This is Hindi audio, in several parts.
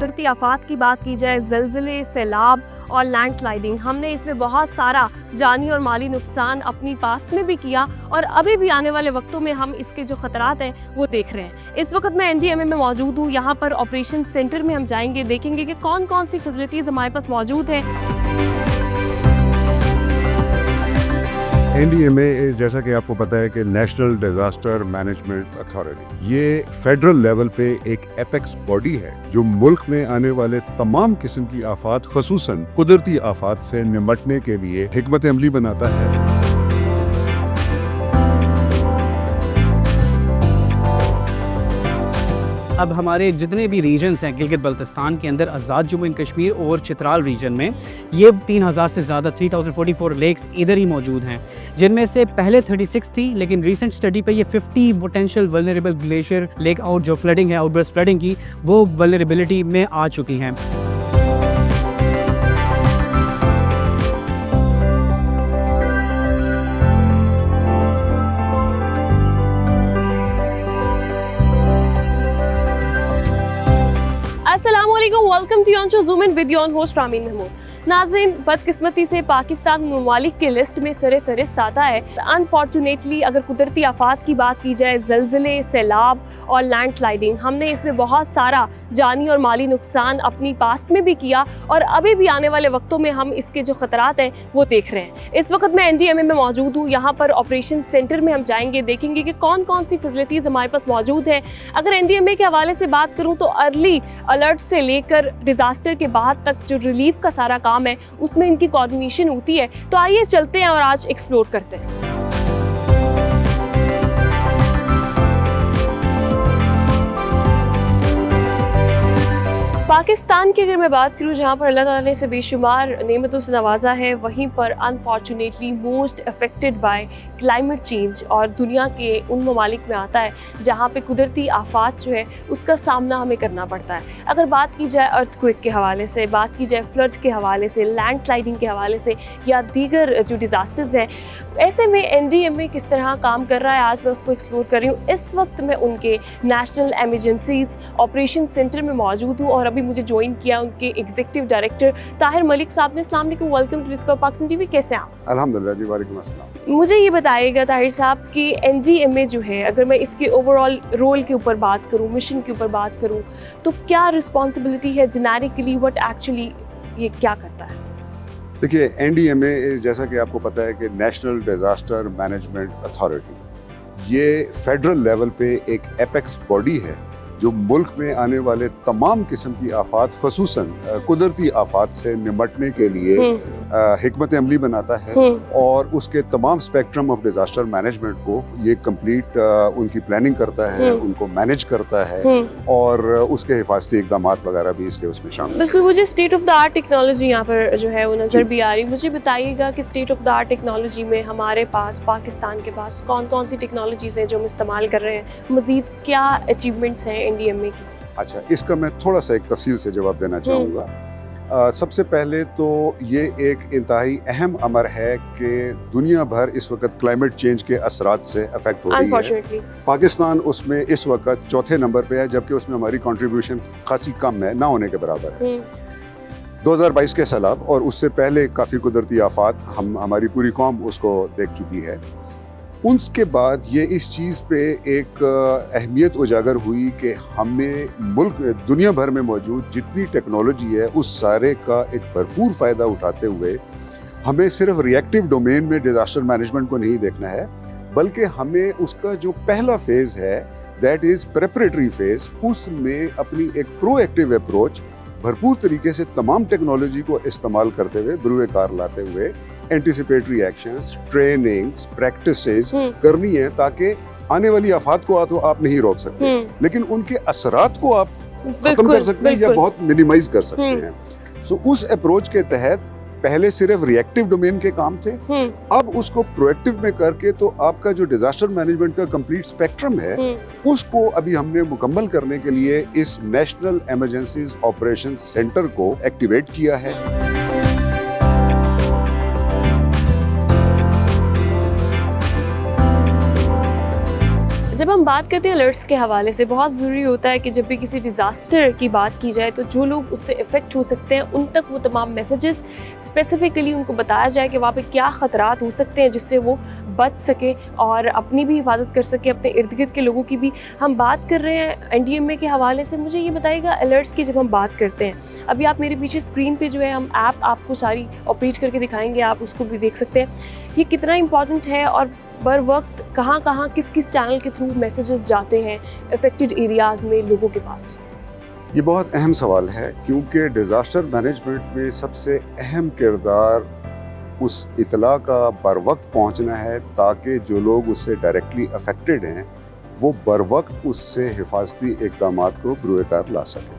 कुदरती आफात की बात की जाए, ज़लज़ले, सैलाब और लैंडस्लाइडिंग, हमने इसमें बहुत सारा जानी और माली नुकसान अपनी पास्ट में भी किया और अभी भी आने वाले वक्तों में हम इसके जो खतरात हैं वो देख रहे हैं। इस वक्त मैं एनडीएमए में मौजूद हूँ। यहाँ पर ऑपरेशन सेंटर में हम जाएंगे, देखेंगे कि कौन कौन सी फैसिलिटीज़ हमारे पास मौजूद हैं। एनडीएमए जैसा कि आपको पता है कि नेशनल डिजास्टर मैनेजमेंट अथॉरिटी, ये फेडरल लेवल पे एक एपेक्स बॉडी है जो मुल्क में आने वाले तमाम किस्म की आफात, खसूसन कुदरती आफात से निमटने के लिए हिकमत अमली बनाता है। अब हमारे जितने भी रीजन्स हैं गिलगित बल्तिस्तान के अंदर, आज़ाद जम्मू एंड कश्मीर और चित्राल रीजन में, ये 3000 से ज़्यादा 3044 लेक्स इधर ही मौजूद हैं, जिनमें से पहले 36 थी, लेकिन रीसेंट स्टडी पे ये 50 potential vulnerable glacier lake out जो फ्लडिंग है, आउटबर्स्ट फ्लडिंग की, वो वल्नरेबिलिटी में आ चुकी हैं। अस्सलामुअलैकुम, welcome to your zoom in with your host Ramin Mahmood. नाज़रीन, बदकिस्मती से पाकिस्तान ममालिक के लिस्ट में सरे फहरिस्त आता है। अनफॉर्चुनेटली अगर कुदरती आफात की बात की जाए, ज़लज़ले, सैलाब और लैंडस्लाइडिंग, हमने इसमें बहुत सारा जानी और माली नुकसान अपनी पास्ट में भी किया और अभी भी आने वाले वक्तों में हम इसके जो खतरात हैं वो देख रहे हैं। इस वक्त मैं एनडीएमए में मौजूद हूँ। यहाँ पर ऑपरेशन सेंटर में हम जाएंगे, देखेंगे कि कौन कौन सी फैसिलिटीज़ हमारे पास मौजूद हैं। अगर एनडीएमए के हवाले से बात करूँ तो अर्ली अलर्ट से लेकर डिज़ास्टर के बाद तक जो रिलीफ का सारा काम है उसमें इनकी कोऑर्डिनेशन होती है। तो आइए चलते हैं और आज एक्सप्लोर करते हैं। पाकिस्तान की अगर मैं बात करूँ, जहाँ पर अल्लाह ताला ने से बेशुमार नेमतों से नवाजा है, वहीं पर unfortunately most affected by climate change और दुनिया के उन ममालिक में आता है जहाँ पे कुदरती आफात जो है उसका सामना हमें करना पड़ता है। अगर बात की जाए अर्थक्वेक के हवाले से, बात की जाए फ्लड के हवाले से, लैंडस्लाइडिंग के हवाले से या दीगर जो डिज़ास्टर्स हैं, ऐसे में एनडीएमए किस तरह काम कर रहा है आज मैं उसको एक्सप्लोर कर रही हूँ। इस वक्त मैं उनके नेशनल एमरजेंसीज ऑपरेशन सेंटर में मौजूद हूँ और अभी मुझे ज्वाइन किया उनके एग्जीक्यूटिव डायरेक्टर ताहिर मलिक साहब ने। अस्सलाम वालेकुम, welcome to discover Pakistan TV. कैसे हैं आप? अल्हम्दुलिल्लाह जी, वालेकुम अस्सलाम। मुझे ये बताइएगा ताहिर साहब कि एनडीएमए जो है, अगर मैं इसके ओवरऑल रोल के ऊपर बात करूँ, मिशन के ऊपर बात करूँ, तो क्या रिस्पॉन्सिबिलिटी है जेनेरिकली, व्हाट एक्चुअली ये क्या करता है? देखिए, एनडीएमए जैसा कि आपको पता है कि नेशनल डिजास्टर मैनेजमेंट अथॉरिटी, ये फेडरल लेवल पे एक एपेक्स बॉडी है जो मुल्क में आने वाले तमाम किस्म की आफात, खसूसन कुदरती आफात से निमटने के लिए हिकमत अमली बनाता है और उसके तमाम स्पेक्ट्रम ऑफ डिजास्टर मैनेजमेंट को ये कंप्लीट उनकी प्लानिंग करता है, उनको मैनेज करता है और उसके हिफाजती इकदाम वगैरह भी इसके उसमें शामिल। बिल्कुल, मुझे state of the art technology यहाँ पर जो है वो नज़र भी आ रही। मुझे बताइएगा कि state of the art technology में हमारे पास, पाकिस्तान के पास कौन कौन सी टेक्नोलॉजीज़ हैं जो हम इस्तेमाल कर रहे हैं, मज़ीद क्या अचीवमेंट्स हैं एनडीएमए की? अच्छा, इसका मैं थोड़ा सा एक तफसील से जवाब देना चाहूँगा। सबसे पहले तो ये एक इंतहाई अहम अमर है कि दुनिया भर इस वक्त क्लाइमेट चेंज के असरात से अफेक्ट हो रही है। पाकिस्तान उसमें इस वक्त चौथे नंबर पे है, जबकि उसमें हमारी कंट्रीब्यूशन खासी कम है, ना होने के बराबर है। 2022 के सैलाब और उससे पहले काफ़ी कुदरती आफात हमारी पूरी कौम उसको देख चुकी है। उसके बाद ये इस चीज़ पे एक अहमियत उजागर हुई कि हमें मुल्क दुनिया भर में मौजूद जितनी टेक्नोलॉजी है उस सारे का एक भरपूर फ़ायदा उठाते हुए हमें सिर्फ रिएक्टिव डोमेन में डिज़ास्टर मैनेजमेंट को नहीं देखना है, बल्कि हमें उसका जो पहला फेज़ है, दैट इज़ प्रेपरेटरी फेज़, उसमें अपनी एक प्रोएक्टिव अप्रोच भरपूर तरीके से तमाम टेक्नोलॉजी को इस्तेमाल करते हुए, बरूए कार लाते हुए एंटिसिपेटरी एक्शंस, ट्रेनिंग्स, प्रैक्टिसेस करनी है ताकि आने वाली आफात को तो आप नहीं रोक सकते, लेकिन उनके असरात को आप खत्म कर सकते हैं या बहुत मिनिमाइज कर सकते हैं। सो उस अप्रोच के तहत पहले सिर्फ रिएक्टिव डोमेन के काम थे, अब उसको प्रोएक्टिव में करके तो आपका जो डिजास्टर मैनेजमेंट का कंप्लीट स्पेक्ट्रम है उसको अभी हमने मुकम्मल करने के लिए इस नेशनल इमरजेंसीज ऑपरेशन सेंटर को एक्टिवेट किया है। जब हम बात करते हैं अलर्ट्स के हवाले से, बहुत ज़रूरी होता है कि जब भी किसी डिज़ास्टर की बात की जाए तो जो लोग उससे इफ़ेक्ट हो सकते हैं उन तक वो तमाम मैसेजेस स्पेसिफिकली उनको बताया जाए कि वहाँ पे क्या ख़तरात हो सकते हैं, जिससे वो बच सके और अपनी भी हिफाजत कर सके, अपने इर्द गिर्द के लोगों की भी। हम बात कर रहे हैं NDMA के हवाले से। मुझे ये बताइएगा, अलर्ट्स की जब हम बात करते हैं, अभी आप मेरे पीछे स्क्रीन पे जो है हम ऐप आपको सारी ऑपरेट करके दिखाएंगे, आप उसको भी देख सकते हैं। ये कितना इंपॉर्टेंट है और बर वक्त कहाँ कहाँ किस किस चैनल के थ्रू मैसेजेस जाते हैं अफेक्टेड एरियाज़ में लोगों के पास? ये बहुत अहम सवाल है, क्योंकि डिज़ास्टर मैनेजमेंट में सबसे अहम किरदार उस इतला का बर वक्त पहुँचना है, ताकि जो लोग उससे डायरेक्टली अफेक्टेड हैं वो बर वक्त उससे हिफाजती इक़दामात को बरूए-कार ला सकें।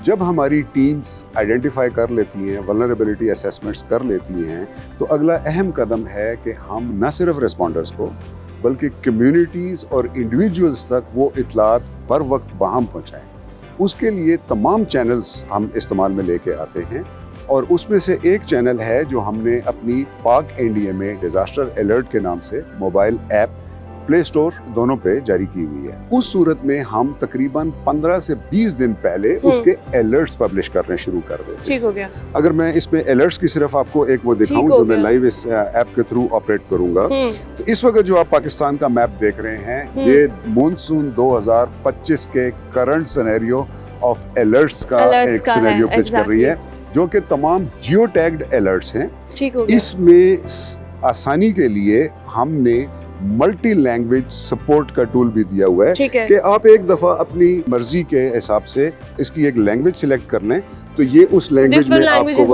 जब हमारी टीम्स आइडेंटिफाई कर लेती हैं, वल्नरेबिलिटी असेसमेंट्स कर लेती हैं, तो अगला अहम कदम है कि हम न सिर्फ रिस्पॉन्डर्स को बल्कि कम्युनिटीज़ और इंडिविजुअल्स तक वो इतलात बर वक्त बहाम पहुँचाएँ। उसके लिए तमाम चैनल्स हम इस्तेमाल में लेके आते हैं और उसमें से एक चैनल है जो हमने अपनी पाक NDMA डिज़ास्टर अलर्ट के नाम से मोबाइल ऐप प्ले स्टोर दोनों पे जारी की हुई है। उस सूरत में हम तकरीबन 15 से 20 दिन पहले उसके अलर्ट्स पब्लिश करने शुरू कर देते हैं। ठीक हो गया। अगर मैं इसमें अलर्ट्स की सिर्फ आपको एक वो दिखाऊं जो मैं लाइव इस ऐप के थ्रू ऑपरेट करूंगा, तो इस वक्त जो आप पाकिस्तान का मैप देख रहे हैं, ये मॉनसून 2025 के करंट सिनेरियो ऑफ अलर्ट्स का एक सिनेरियो पिच कर रही है, जो कि तमाम जियो टैग्ड अलर्ट्स हैं। ठीक हो गया। इसमें आसानी के लिए हमने मल्टी लैंग्वेज सपोर्ट का टूल भी दिया हुआ है कि आप एक दफा अपनी मर्जी के हिसाब से इसकी एक लैंग्वेज सिलेक्ट कर लें तो ये उस लैंग्वेज में आपको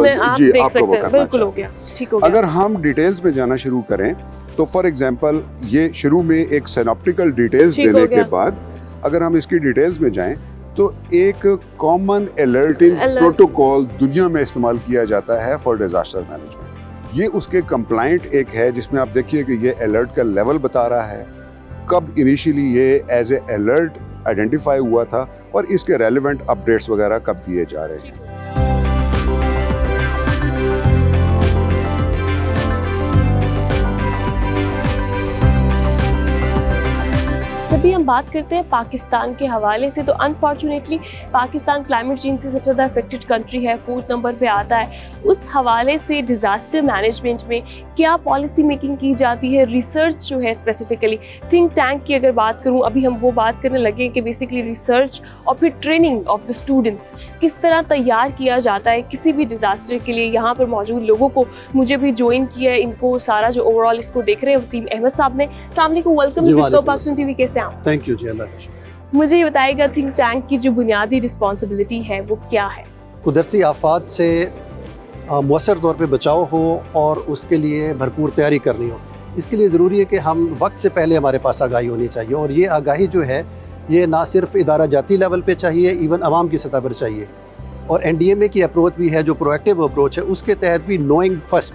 वो करना चाहिए। अगर हम डिटेल्स में जाना शुरू करें तो फॉर एग्जांपल ये शुरू में एक सिनॉप्टिकल डिटेल्स देने के बाद अगर हम इसकी डिटेल्स में जाएं तो एक कॉमन अलर्टिंग प्रोटोकॉल दुनिया में इस्तेमाल किया जाता है फॉर डिजास्टर मैनेजमेंट। ये उसके कंप्लाइंट एक है जिसमें आप देखिए कि ये अलर्ट का लेवल बता रहा है, कब इनिशियली ये एज ए अलर्ट आइडेंटिफाई हुआ था और इसके रेलेवेंट अपडेट्स वगैरह कब दिए जा रहे हैं। जब भी हम बात करते हैं पाकिस्तान के हवाले से, तो अनफॉर्चुनेटली पाकिस्तान क्लाइमेट चेंज से सबसे ज़्यादा अफेक्टेड कंट्री है, 4th नंबर पे आता है। उस हवाले से डिज़ास्टर मैनेजमेंट में क्या पॉलिसी मेकिंग की जाती है, रिसर्च जो है स्पेसिफिकली थिंक टैंक की अगर बात करूं, अभी हम वो बात करने लगे कि बेसिकली रिसर्च और फिर ट्रेनिंग ऑफ द स्टूडेंट्स किस तरह तैयार किया जाता है किसी भी डिज़ास्टर के लिए। यहाँ पर मौजूद लोगों को मुझे भी ज्वाइन किया है, इनको सारा जो ओवरऑल इसको देख रहे हैं वसीम अहमद साहब ने। अस्सलाम वालेकुम, वेलकम टू पाकिस्तान TV। कैसे हैं? थैंक यू जी, अल्लाह। मुझे ये बताइएगा थिंक टैंक की जो बुनियादी रिस्पॉन्सिबिलिटी है वो क्या है? कुदरती आफात से मौसर तौर पे बचाव हो और उसके लिए भरपूर तैयारी करनी हो। इसके लिए ज़रूरी है कि हम वक्त से पहले हमारे पास आगाही होनी चाहिए और ये आगाही जो है ये ना सिर्फ इदारा जाती लेवल पे चाहिए, इवन आवाम की सतह पर चाहिए। और NDMA की अप्रोच भी है जो प्रोएक्टिव अप्रोच है, उसके तहत भी नोइंग फर्स्ट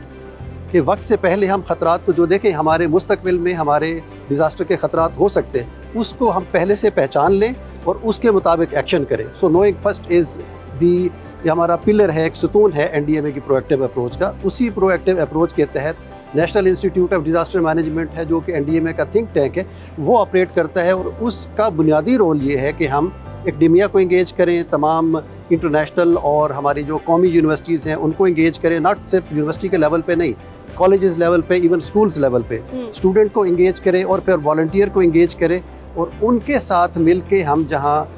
कि वक्त से पहले हम ख़तरात को जो देखें हमारे मुस्तकबिल में हमारे डिज़ास्टर के ख़तरात हो सकते हैं, उसको हम पहले से पहचान लें और उसके मुताबिक एक्शन करें। सो नोइंग फर्स्ट इज़ दी, ये हमारा पिलर है, एक सतून है NDMA की प्रोएक्टिव अप्रोच का। उसी प्रोएक्टिव अप्रोच के तहत national institute of disaster management है जो कि NDMA का थिंक टैंक है, वो ऑपरेट करता है और उसका बुनियादी रोल ये है कि हम एकेडेमिया को इंगेज करें, तमाम इंटरनेशनल और हमारी जो कौमी यूनिवर्सिटीज़ हैं उनको इंगेज करें, नॉट सिर्फ यूनिवर्सिटी के लेवल पे नहीं, कॉलेजेस लेवल पे, इवन स्कूल्स लेवल पे स्टूडेंट को इंगेज करें और फिर वॉलंटियर को इंगेज करें और उनके साथ मिल के हम जहाँ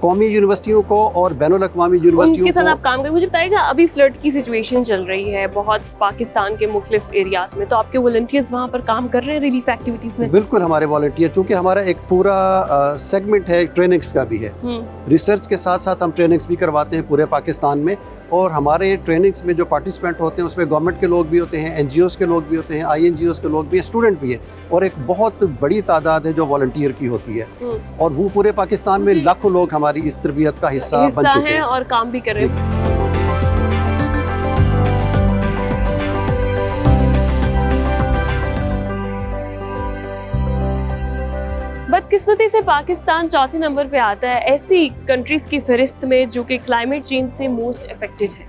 कौमी यूनिवर्सिटियों को और बैनुल अक़वामी यूनिवर्सिटियों उनके साथ आप काम करें। मुझे बताइएगा, अभी फ्लड की सिचुएशन चल रही है बहुत पाकिस्तान के मुख्तलिफ एरियाज़ में, तो आपके वॉलंटियर्स वहाँ पर काम कर रहे हैं रिलीफ एक्टिविटीज़ में? बिल्कुल, हमारे वॉलंटियर, चूँकि हमारा एक पूरा सेगमेंट है, ट्रेनिंग्स का भी है, रिसर्च के साथ साथ हम ट्रेनिंग्स भी करवाते हैं पूरे पाकिस्तान में। और हमारे ट्रेनिंग्स में जो पार्टिसिपेंट होते हैं उसमें गवर्नमेंट के लोग भी होते हैं, NGOs के लोग भी होते हैं, INGOs के लोग भी हैं, स्टूडेंट भी हैं और एक बहुत बड़ी तादाद है जो वॉलंटियर की होती है। और वो पूरे पाकिस्तान में लाखों लोग हमारी इस तरबियत का हिस्सा बन चुके हैं और काम भी कर रहे हैं। बदकिस्मती से पाकिस्तान 4थे नंबर पे आता है ऐसी कंट्रीज़ की फहरिस्त में जो कि क्लाइमेट चेंज से मोस्ट अफेक्टेड है।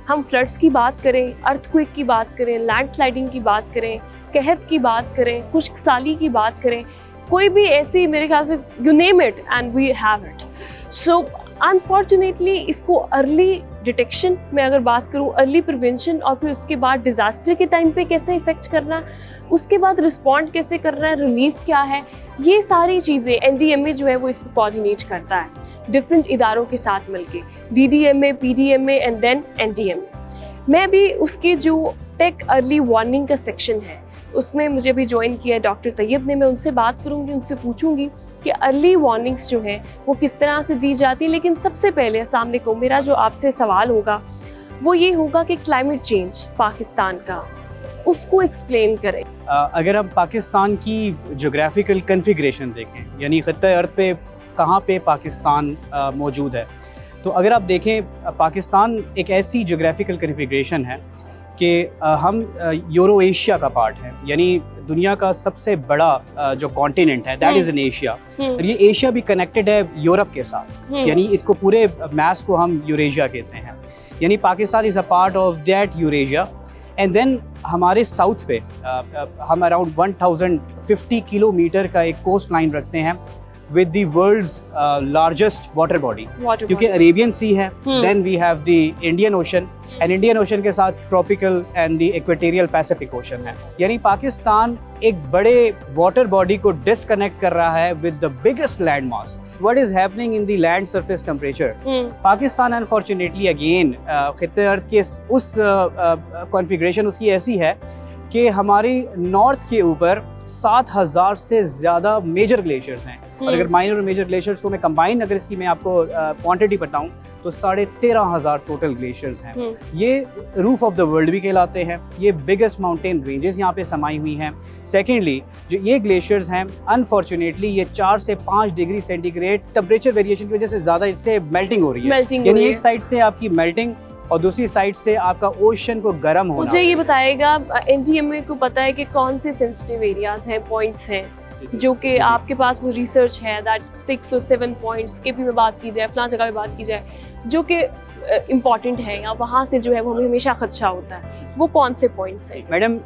हम फ्लड्स की बात करें, अर्थक्वेक की बात करें, लैंडस्लाइडिंग की बात करें, कहत की बात करें, खुश्क साली की बात करें, कोई भी ऐसी, मेरे ख्याल से you name it and we have it. So unfortunately इसको अर्ली डिटेक्शन में अगर बात करूँ, अर्ली प्रिवेंशन, और फिर उसके बाद डिज़ास्टर के टाइम पे कैसे इफ़ेक्ट करना, उसके बाद रिस्पॉन्ड कैसे करना है, रिलीफ क्या है, ये सारी चीज़ें NDMA जो है वो इसको कोऑर्डिनेट करता है डिफरेंट इदारों के साथ मिलके, DDMA, PDMA and then NDMA। मैं भी उसके जो टेक अर्ली वार्निंग का सेक्शन है उसमें मुझे भी ज्वाइन किया है डॉक्टर तैयब ने। मैं उनसे बात करूँगी, उनसे पूछूंगी कि अर्ली वार्निंग्स जो हैं वो किस तरह से दी जाती है। लेकिन सबसे पहले अस्सलाम वालेकुम, मेरा जो आपसे सवाल होगा वो ये होगा कि क्लाइमेट चेंज पाकिस्तान का, उसको एक्सप्लेन करें। अगर हम पाकिस्तान की जोग्राफिकल कन्फिग्रेशन देखें, यानी ख़त्ते अर्थ पे कहाँ पे पाकिस्तान मौजूद है, तो अगर आप देखें पाकिस्तान एक ऐसी जोग्राफिकल कन्फिग्रेशन है कि हम यूरो एशिया का पार्ट है, यानी दुनिया का सबसे बड़ा जो कॉन्टिनेंट है दैट इज़ इन एशिया। और ये एशिया भी कनेक्टेड है यूरोप के साथ, यानी इसको पूरे मैस को हम यूरेशिया कहते हैं, यानी Pakistan is a part of that Eurasia. And then हमारे साउथ पे हम अराउंड 1050 किलोमीटर का एक कोस्ट लाइन रखते हैं with the world's largest water body, क्योंकि अरेबियन सी है, then we have the Indian Ocean, and Indian Ocean के साथ tropical and the equatorial Pacific ocean है। यानी पाकिस्तान एक बड़े वाटर बॉडी को डिस्कनेक्ट कर रहा है with the biggest land mass. What is happening in the land surface temperature? Pakistan unfortunately again खित्ते अर्थ के उस कॉन्फ़िगरेशन उसकी ऐसी है कि हमारी नॉर्थ के ऊपर 7000 से ज़्यादा मेजर ग्लेशियर्स हैं, और अगर माइनर और मेजर ग्लेशियर्स को मैं कंबाइन अगर इसकी मैं आपको क्वांटिटी बताऊं तो 13,500 टोटल ग्लेशियर्स हैं। ये रूफ ऑफ द वर्ल्ड भी कहलाते हैं, ये बिगेस्ट माउंटेन रेंजेस यहाँ पे समाई हुई हैं। सेकेंडली जो ये ग्लेशियर्स हैं अनफॉर्चुनेटली ये 4 से 5 डिग्री सेंटीग्रेड टेम्परेचर वेरिएशन की वजह से ज़्यादा इससे मेल्टिंग हो रही है, यानी एक साइड से आपकी मेल्टिंग और दूसरी साइड से आपका ओशन को गर्म होना। मुझे ये बताएगा NDMA को पता है कि कौन से सेंसिटिव एरियाज हैं, पॉइंट्स हैं जो कि आपके पास वो रिसर्च है दैट 6 और 7 पॉइंट्स की भी मैं बात की जाए, फलां जगह पे बात की जाए जो कि इम्पॉर्टेंट है या वहाँ से जो है वो हमें हमेशा खदशा होता है, वो कौन से पॉइंट्स हैं? Madam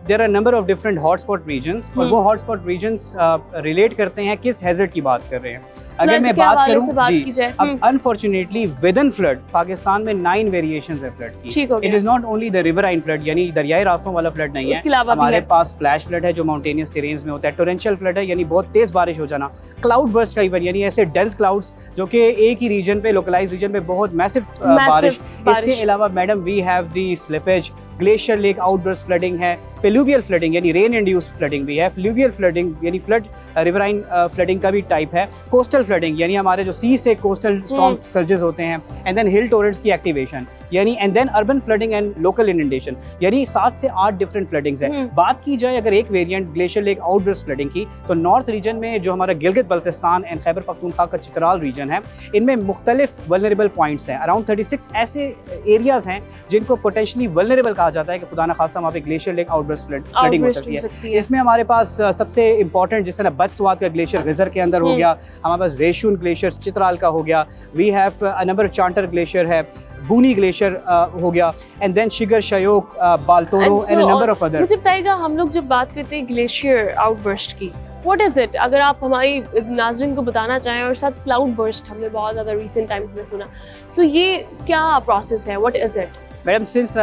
there are number of different hotspot regions, और वो हॉटस्पॉट रीजन्स रिलेट करते हैं किस हैजर्ड की बात कर रहे हैं। अगर मैं बात करूं जी, अब अनफॉर्चुनेटली विदन फ्लड पाकिस्तान में 9 वेरिएशंस है फ्लड की। It is not only the riverine flood, यानी दरियाई रास्तों वाला फ्लड नहीं है, हमारे पास फ्लैश फ्लड है जो माउंटेनियस टेरेन्स में होता है, टोरेंशियल फ्लड है यानी बहुत तेज बारिश हो जाना, क्लाउड बर्स्ट का इवेंट यानी ऐसे डेंस क्लाउड्स जो कि एक ही रीजन पे लोकलाइज रीजन पे बहुत मैसिव बारिश। इसके अलावा madam we have the slippage, glacier lake outburst flooding है, पेलुवियल फ्लडिंग यानी रेन इंड्यूस्ड फ्लडिंग भी है, फ्लूवियल फ्लडिंग यानी फ्लड रिवराइन फ्लडिंग का भी टाइप है, कोस्टल फ्लडिंग यानी हमारे जो सी से कोस्टल स्टॉर्म सर्जेस होते हैं, एंड देन हिल टोरेंट्स की एक्टिवेशन यानी, and then urban flooding and local inundation, यानी 7 से 8 डिफरेंट फ्लडिंग्स है। बात की जाए अगर एक variant glacier lake outburst flooding की, तो नॉर्थ रीजन में जो हमारा गिलगित बल्तिस्तान एंड खैबर पख्तूनख्वा का चित्राल रीजन है, इनमें मुख्तलिफ वल्नरेबल पॉइंट्स हैं, अराउंड 36 ऐसे एरियाज हैं जिनको पोटेंशियली वल्नरेबल कहा जाता है कि खुदा न खास्ता वहाँ पे ग्लेशियर लेक आउटबर्स्ट फ्लडिंग हो सकती है। इसमें हमारे पास सबसे इंपॉर्टेंट जिस तरह बदस्वात का ग्लेशियर गिजर के अंदर हो गया, हमारे पास रेशून ग्लेशियर चित्राल का हो गया, we have a number Chantar glacier है, बूनी ग्लेशियर हो गया, and then Shigar Shyok, Baltoro and number of other. मुझे बताइएगा, हम लोग जब बात करते हैं ग्लेशियर आउटबर्स्ट की, व्हाट इज इट? अगर आप हमारी नाज़रीन को बताना चाहें, और साथ क्लाउड बर्स्ट हमने बहुत ज़्यादा रिसेंट टाइम्स में सुना, सो ये क्या प्रोसेस है, what is it? Madam since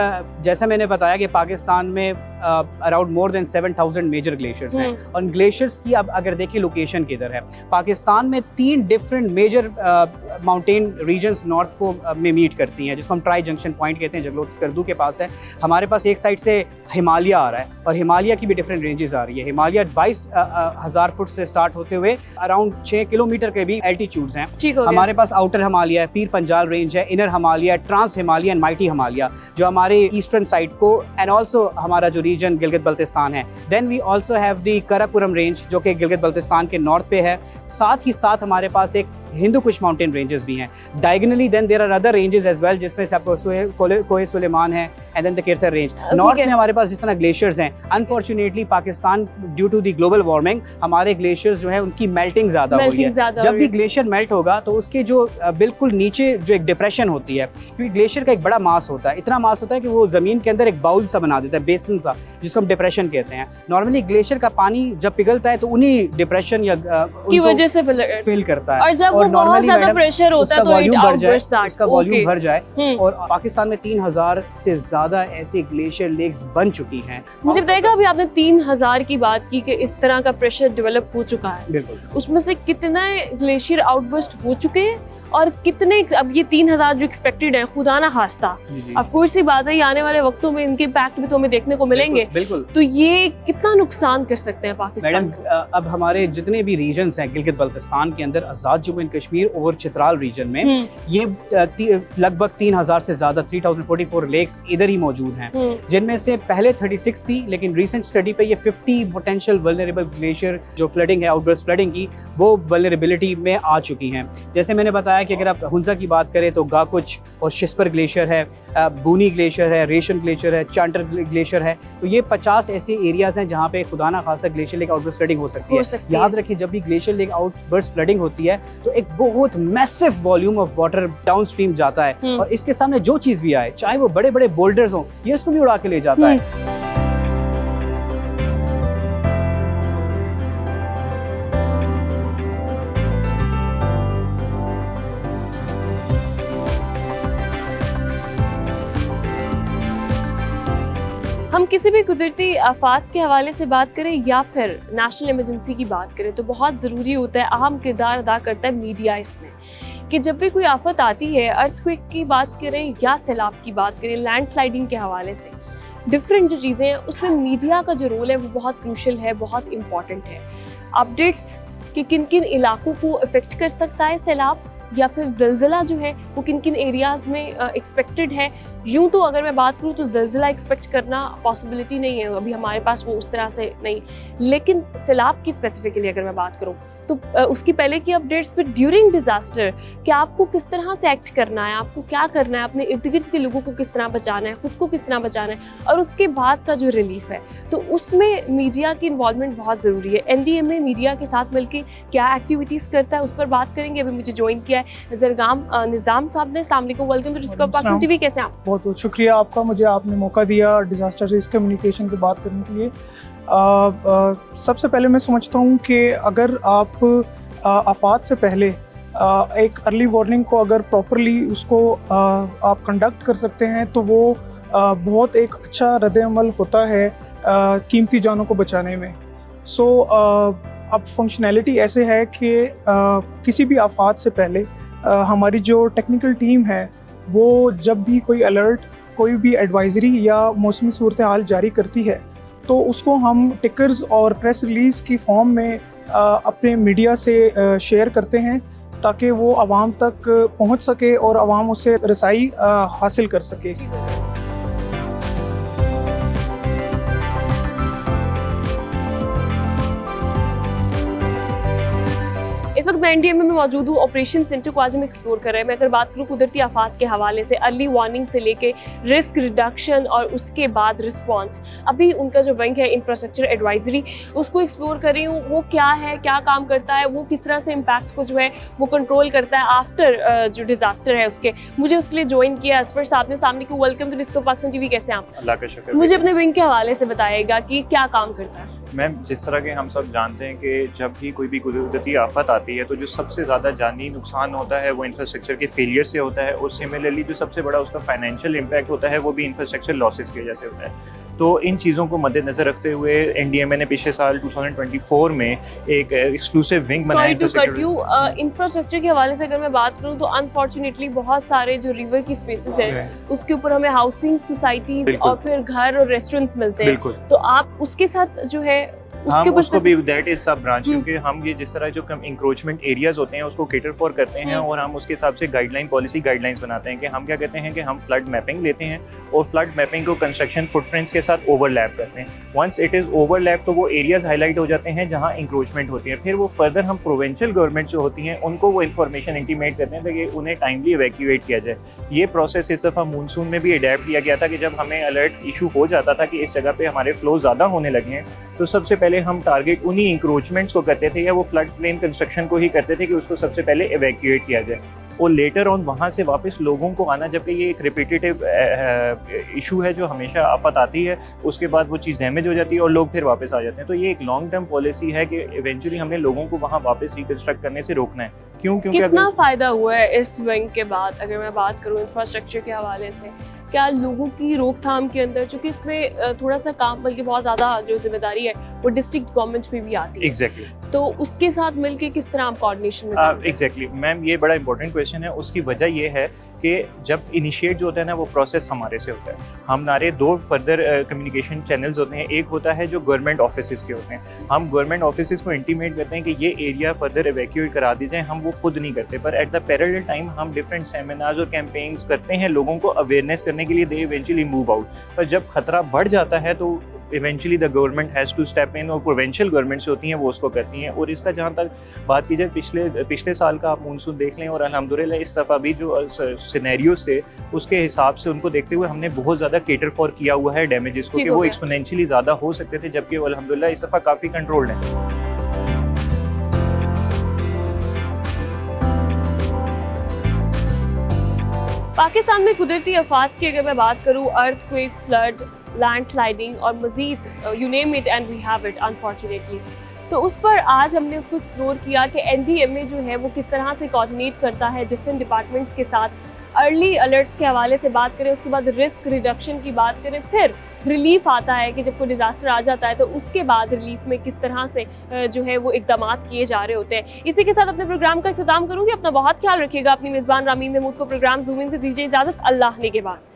जैसा मैंने बताया कि पाकिस्तान में around more than 7000 major glaciers हैं, और ग्लेशियर्स की अब अगर देखिए लोकेशन किधर है, पाकिस्तान में 3 different major mountain regions north को में मीट करती हैं, जिसको हम ट्राई जंक्शन पॉइंट कहते हैं, जगलोट स्कर्दू के पास है। हमारे पास एक साइड से हिमालय आ रहा है, और हिमालय की भी डिफरेंट रेंजेस आ रही है। हिमालय 22,000 फुट से स्टार्ट होते हुए अराउंड 6 किलोमीटर के भी एल्टीट्यूड्स हैं। हमारे पास आउटर हिमालय है, पीर पंजाल रेंज है, inner Himalaya, trans Himalaya and mighty Himalaya जो हमारे ईस्टर्न साइड को, एंड ऑल्सो हमारा जो रीजन गिलगित बल्तिस्तान है। Then we also have the Karakoram range जो कि गिलगित बल्तिस्तान के नॉर्थ पे है। साथ ही साथ हमारे पास एक हिंदू कुश माउंटेन रेंजेस भी हैं। Diagonally then there are other ranges as well, जिसमें से आपको कोहे सुलेमान है and then the Kirthar range. North में हमारे पास जिस तरह ग्लेशियर्स हैं, unfortunately Pakistan due to the global warming हमारे ग्लेशियर्स जो है उनकी मेल्टिंग ज़्यादा हो रही है। जब भी ग्लेशियर मेल्ट होगा तो उसके जो बिल्कुल नीचे जो एक डिप्रेशन होती है, क्योंकि ग्लेशियर का एक बड़ा मास होता है, इतना मास होता है कि वो ज़मीन के अंदर एक बाउल सा बना देता है, बेसन सा, जिसको हम डिप्रेशन कहते हैं। नॉर्मली ग्लेशियर का पानी जब पिघलता है तो उन्हीं डिप्रेशन या की वजह से फिल करता है, और जब वो बहुत ज्यादा प्रेशर होता है तो वॉल्यूम बढ़ जाए, उसका वॉल्यूम भर जाए। और पाकिस्तान में 3000 से ज्यादा ऐसे ग्लेशियर लेक्स बन चुकी हैं। मुझे बताइएगा, अभी आपने 3000 की बात की कि इस तरह का प्रेशर डेवलप हो चुका है, बिल्कुल, उसमें से कितने ग्लेशियर आउटबर्स्ट हो चुके हैं और कितने, अब ये 3000 जो एक्सपेक्टेड है, खुदा ना खास्ता, ऑफ कोर्स ही बात है, ये आने वाले वक्तों में इनके इम्पैक्ट भी तो हमें देखने को मिलेंगे। बिल्कुल। तो ये कितना नुकसान कर सकते हैं पाकिस्तान? मैडम, अब हमारे जितने भी रीजन्स हैं गिलगित बल्तिस्तान के अंदर, आज़ाद जम्मू एंड कश्मीर और चित्राल रीजन में, ये लगभग 3000 से ज्यादा 3044 लेक्स इधर ही मौजूद हैं, जिनमें से पहले 36 थी, लेकिन रिसेंट स्टडी पे ये 50 पोटेंशियल वल्नरेबल ग्लेशियर जो फ्लडिंग है, आउटबर्स्ट फ्लडिंग की, वो वल्नरेबिलिटी में आ चुकी हैं। जैसे मैंने बताया कि अगर आप हुंजा की बात करें तो गाकुच और शिस्पर ग्लेशियर है, बूनी ग्लेशियर है, रेशन ग्लेशियर है, चांटर ग्लेशियर है। तो ये 50 ऐसे एरियाज हैं जहाँ पे खुदा ना खासा ग्लेशियर लेक आउटबर्स्ट फ्लडिंग हो सकती है। याद रखिए, जब भी ग्लेशियर लेक आउटबर्स्ट फ्लडिंग होती है तो एक बहुत massive volume of water down stream जाता है, और इसके सामने जो चीज़ भी आए, चाहे वो बड़े बड़े बोल्डर्स हों, ये इसको भी उड़ा के ले जाता है। हम किसी भी कुदरती आफात के हवाले से बात करें या फिर नेशनल इमरजेंसी की बात करें तो बहुत ज़रूरी होता है, अहम किरदार अदा करता है मीडिया इसमें, कि जब भी कोई आफत आती है, अर्थक्वेक की बात करें या सैलाब की बात करें, लैंडस्लाइडिंग के हवाले से, डिफरेंट जो चीज़ें हैं उसमें मीडिया का जो रोल है वो बहुत क्रूशल है, बहुत इम्पॉर्टेंट है। अपडेट्स कि किन किन इलाकों को अफेक्ट कर सकता है सैलाब, या फिर ज़लज़ला जो है वो किन किन एरियाज़ में एक्सपेक्टेड है। यूँ तो अगर मैं बात करूँ तो ज़लज़ला एक्सपेक्ट करना पॉसिबिलिटी नहीं है, अभी हमारे पास वो उस तरह से नहीं, लेकिन सैलाब की स्पेसिफिकली अगर मैं बात करूँ तो उसकी पहले की अपडेट्स, फिर ड्यूरिंग डिज़ास्टर कि आपको किस तरह से एक्ट करना है, आपको क्या करना है, अपने इर्द गिर्द के लोगों को किस तरह बचाना है, खुद को किस तरह बचाना है, और उसके बाद का जो रिलीफ है, तो उसमें मीडिया की इन्वॉल्वमेंट बहुत ज़रूरी है। NDMA मीडिया के साथ मिलकर क्या एक्टिविटीज़ करता है उस पर बात करेंगे। अभी मुझे ज्वाइन किया है ज़रगाम निज़ाम साहब ने। अस्सलाम वालेकुम, welcome to discover Pakistan TV। कैसे आप? बहुत बहुत शुक्रिया आपका, मुझे आपने मौका दिया डिज़ास्टर रिस्क कम्युनिकेशन की बात करने के लिए। सबसे पहले मैं समझता हूँ कि अगर आप आफात से पहले एक अर्ली वार्निंग को अगर प्रॉपरली उसको आप कंडक्ट कर सकते हैं तो वो बहुत एक अच्छा रद्द-ए-अमल होता है कीमती जानों को बचाने में। अब फंक्शनैलिटी ऐसे है कि किसी भी आफात से पहले हमारी जो टेक्निकल टीम है वो जब भी कोई अलर्ट, कोई भी एडवाइजरी या मौसमी सूरत हाल जारी करती है तो उसको हम टिकर्स और प्रेस रिलीज़ की फॉर्म में अपने मीडिया से शेयर करते हैं ताकि वो आवाम तक पहुंच सके और आवाम उससे रसाई हासिल कर सके। इस वक्त मैं NDMA में मौजूद हूँ, ऑपरेशन सेंटर को आज हम एक्सप्लोर कर रहे हैं। मैं अगर बात करूँ कुदरती आफात के हवाले से, अर्ली वार्निंग से लेके रिस्क रिडक्शन और उसके बाद रिस्पांस, अभी उनका जो विंग है इंफ्रास्ट्रक्चर एडवाइजरी, उसको एक्सप्लोर कर रही हूँ। वो क्या है, क्या काम करता है, वो किस तरह से इम्पैक्ट को जो है वो कंट्रोल करता है आफ्टर जो डिजास्टर है उसके। मुझे उसके लिए ज्वाइन किया असफर साहब ने। सामने को welcome to discover Pakistan TV। कैसे आप? अल्लाह का शुक्र। मुझे अपने विंग के हवाले से बताइएगा कि क्या काम करता है। मैम, जिस तरह के हम सब जानते हैं कि जब भी कोई भी कुदरती आफत आती है तो जो सबसे ज़्यादा जानी नुकसान होता है वो इंफ्रास्ट्रक्चर के फेलियर से होता है, और सिमिलरली जो सबसे बड़ा उसका फाइनेंशियल इम्पैक्ट होता है वो भी इंफ्रास्ट्रक्चर लॉसेस की वजह से होता है। तो इन चीज़ों को मद्देनज़र रखते हुए NDMA ने पिछले साल 2024 में एक एक्सक्लूसिव विंग बनाया। इंफ्रास्ट्रक्चर के हवाले से अगर मैं बात करूं तो अनफॉर्चुनेटली बहुत सारे जो रिवर की स्पेसेस हैं उसके ऊपर हमें हाउसिंग सोसाइटीज और फिर घर और रेस्टोरेंट्स मिलते हैं, तो आप उसके साथ जो है हम ऊपर उसको भी specific- दैट इज सब ब्रांच, क्योंकि हम ये जिस तरह जो इंक्रोचमेंट एरियाज होते हैं उसको केटर फॉर करते हैं और हम उसके हिसाब से गाइडलाइन पॉलिसी गाइडलाइंस बनाते हैं कि हम क्या कहते हैं कि हम फ्लड मैपिंग लेते हैं और फ्लड मैपिंग को कंस्ट्रक्शन फुटप्रिंट्स के साथ ओवरलैप करते हैं। वंस इट इज़ ओवरलैप तो वो एरियाज हाईलाइट हो जाते हैं जहाँ इंक्रोचमेंट होती है। फिर वो फर्दर हम प्रोविंशियल गवर्नमेंट जो होती हैं उनको वो इन्फॉर्मेशन इंटीमेट करते हैं ताकि उन्हें टाइमली इवैक्यूएट किया जाए। ये प्रोसेस इस दफ़ा मानसून में भी अडेप्ट किया गया था कि जब हमें अलर्ट इशू हो जाता था कि इस जगह पे हमारे फ्लो ज़्यादा होने लगे हैं तो सबसे पहले हम टारगेट उन्हीं इंक्रोचमेंट्स को करते थे या वो फ्लड प्लेन कंस्ट्रक्शन को ही करते थे कि उसको सबसे पहले इवैक्यूएट किया जाए और लेटर ऑन वहाँ से वापस लोगों को आना, जबकि ये एक रिपीटेटिव इशू है जो हमेशा आफत आती है, उसके बाद वो चीज़ डैमेज हो जाती है और लोग फिर वापस आ जाते हैं। तो ये एक लॉन्ग टर्म पॉलिसी है कि इवेंचुअली हमने लोगों को वहाँ वापस रिकंस्ट्रक्ट करने से रोकना है। क्योंकि कितना फायदा हुआ है इस विंग के बाद, अगर मैं बात करूँ इंफ्रास्ट्रक्चर के हवाले से, क्या लोगों की रोकथाम के अंदर, चूंकि इसमें थोड़ा सा काम बल्कि बहुत ज़्यादा जो जिम्मेदारी है वो डिस्ट्रिक्ट गवर्नमेंट पे भी आती है, एग्जैक्टली तो उसके साथ मिलके किस तरह आप कोऑर्डिनेशन में एग्जैक्टली मैम, ये बड़ा इंपॉर्टेंट क्वेश्चन है। उसकी वजह ये है कि जब इनिशिएट जो होता है ना वो प्रोसेस हमारे से होता है। हमारे दो फर्दर कम्युनिकेशन चैनल्स होते हैं, एक होता है जो गवर्नमेंट ऑफिसेज के होते हैं, हम गवर्नमेंट ऑफिसेज को इंटीमेट करते हैं कि ये एरिया फर्दर इवैक्यूएट करा दी जाए, हम वो खुद नहीं करते, पर एट द पैरेलल टाइम हम डिफरेंट सेमिनार्स और कैंपेन्स करते हैं लोगों को अवेयरनेस करने के लिए, दे इवेंचुअली मूव आउट। पर जब खतरा बढ़ जाता है तो eventually the government has to step in और प्रोविंशियल गवर्नमेंट्स होती हैं वो उसको करती हैं। और इसका जहाँ तक बात की जाए पिछले साल का आप मानसून देख लें और अल्हम्दुलिल्लाह इस दफ़ा भी जो सिनेरियो से उसके हिसाब से उनको देखते हुए हमने बहुत ज़्यादा केटर फॉर किया हुआ है डैमेजेस को कि वो एक्सपोनेंशियली ज़्यादा हो सकते थे, जबकि अल्हम्दुलिल्लाह इस दफ़ा काफ़ी कंट्रोल्ड है। पाकिस्तान में कुदरती आफात की अगर मैं बात करूँ, अर्थक्वेक, फ्लड, लैंडस्लाइडिंग और मज़ीद you name it and we have it unfortunately, तो उस पर आज हमने उसको एक्सप्लोर किया कि एनडीएमए जो है वो किस तरह से कोऑर्डिनेट करता है डिफरेंट डिपार्टमेंट्स के साथ, अर्ली अलर्ट्स के हवाले से बात करें, उसके बाद रिस्क रिडक्शन की बात करें, फिर रिलीफ आता है कि जब कोई डिज़ास्टर आ जाता है तो उसके बाद रिलीफ में किस तरह से जो है वो इकदाम किए जा रहे होते हैं। इसी के साथ अपने प्रोग्राम का इख्तिताम करूँगी। अपना बहुत ख्याल रखिएगा। अपनी मेज़बान रामीन महमूद को प्रोग्राम ज़ूम इन से दीजिए इजाज़त। अल्लाह ने के बाद।